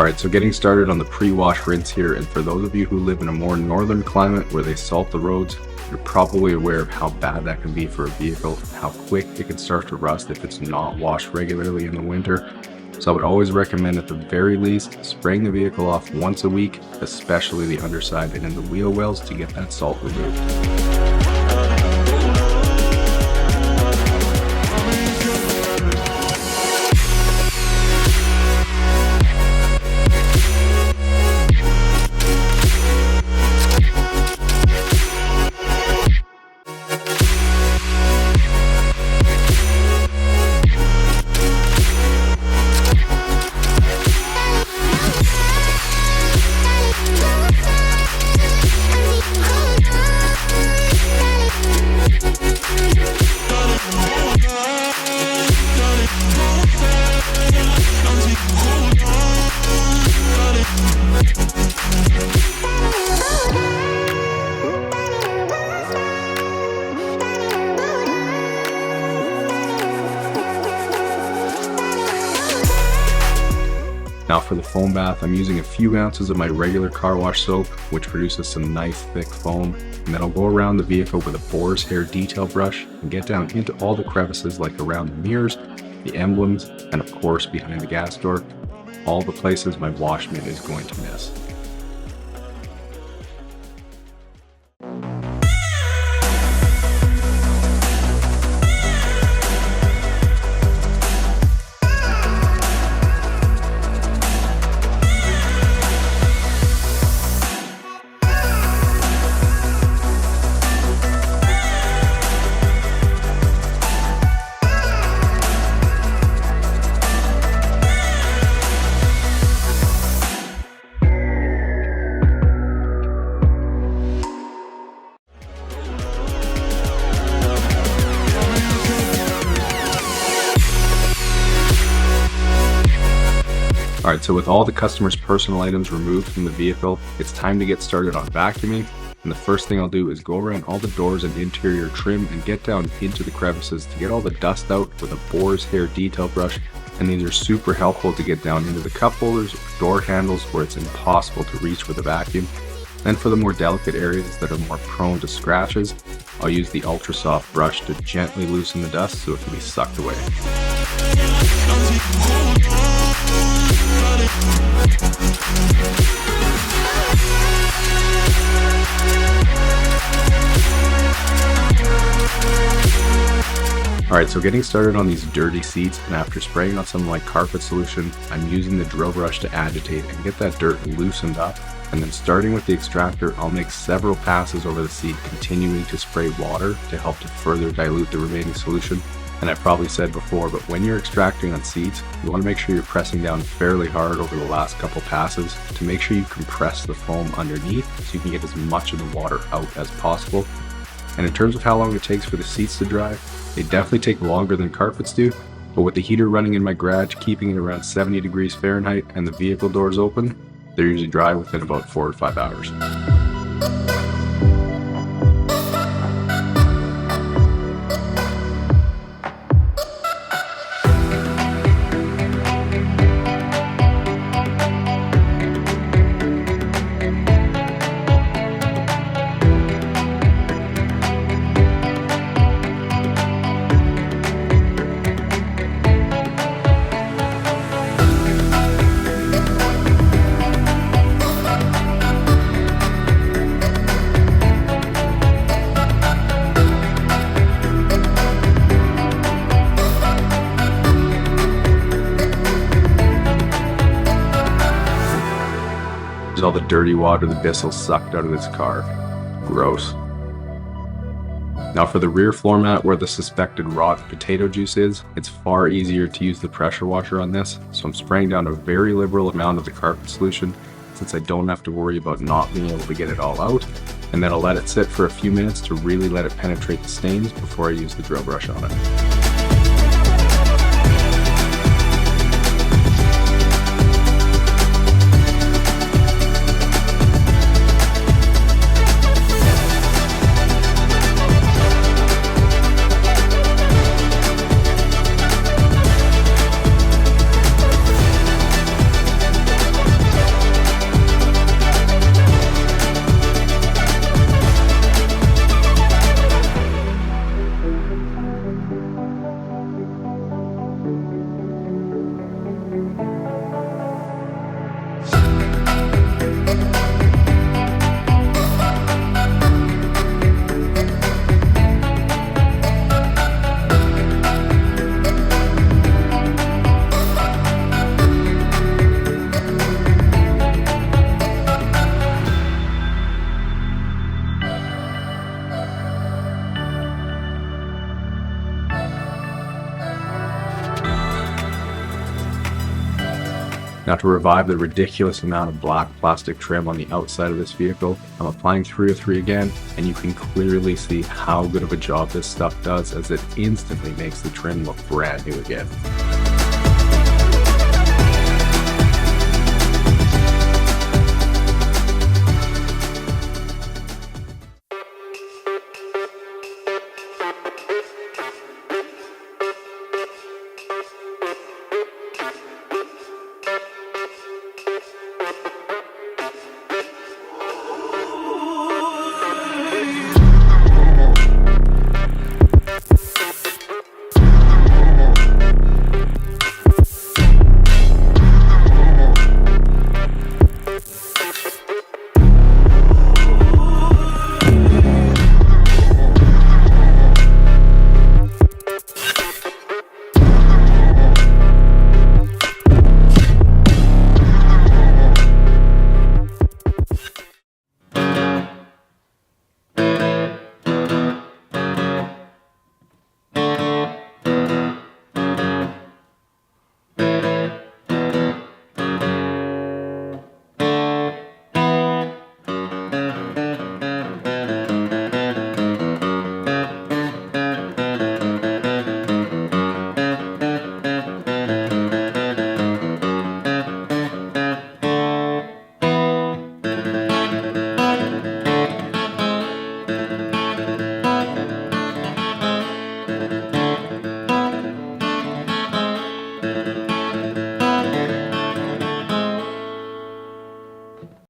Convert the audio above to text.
Alright, so getting started on the pre-wash rinse here, and for those of you who live in a more northern climate where they salt the roads, you're probably aware of how bad that can be for a vehicle, how quick it can start to rust if it's not washed regularly in the winter. So I would always recommend at the very least spraying the vehicle off once a week, especially the underside and in the wheel wells to get that salt removed. Now for the foam bath, I'm using a few ounces of my regular car wash soap, which produces some nice thick foam, and then I'll go around the vehicle with a boar's hair detail brush and get down into all the crevices like around the mirrors, the emblems, and of course behind the gas door, all the places my wash mitt is going to miss. Alright, so with all the customer's personal items removed from the vehicle, it's time to get started on vacuuming. And the first thing I'll do is go around all the doors and interior trim and get down into the crevices to get all the dust out with a boar's hair detail brush. And these are super helpful to get down into the cup holders or door handles where it's impossible to reach with a vacuum. Then for the more delicate areas that are more prone to scratches, I'll use the ultra soft brush to gently loosen the dust so it can be sucked away. Alright, so getting started on these dirty seats, and after spraying on some of my carpet solution, I'm using the drill brush to agitate and get that dirt loosened up. And then starting with the extractor, I'll make several passes over the seat, continuing to spray water to help to further dilute the remaining solution. And I probably said before, but when you're extracting on seats, you want to make sure you're pressing down fairly hard over the last couple passes to make sure you compress the foam underneath so you can get as much of the water out as possible. And in terms of how long it takes for the seats to dry, they definitely take longer than carpets do, but with the heater running in my garage, keeping it around 70 degrees Fahrenheit and the vehicle doors open, they're usually dry within about 4 to 5 hours. All the dirty water the Bissell sucked out of this car. Gross. Now for the rear floor mat where the suspected rotten potato juice is, it's far easier to use the pressure washer on this, so I'm spraying down a very liberal amount of the carpet solution since I don't have to worry about not being able to get it all out, and then I'll let it sit for a few minutes to really let it penetrate the stains before I use the drill brush on it. Now, to revive the ridiculous amount of black plastic trim on the outside of this vehicle, I'm applying 303 again, and you can clearly see how good of a job this stuff does, as it instantly makes the trim look brand new again.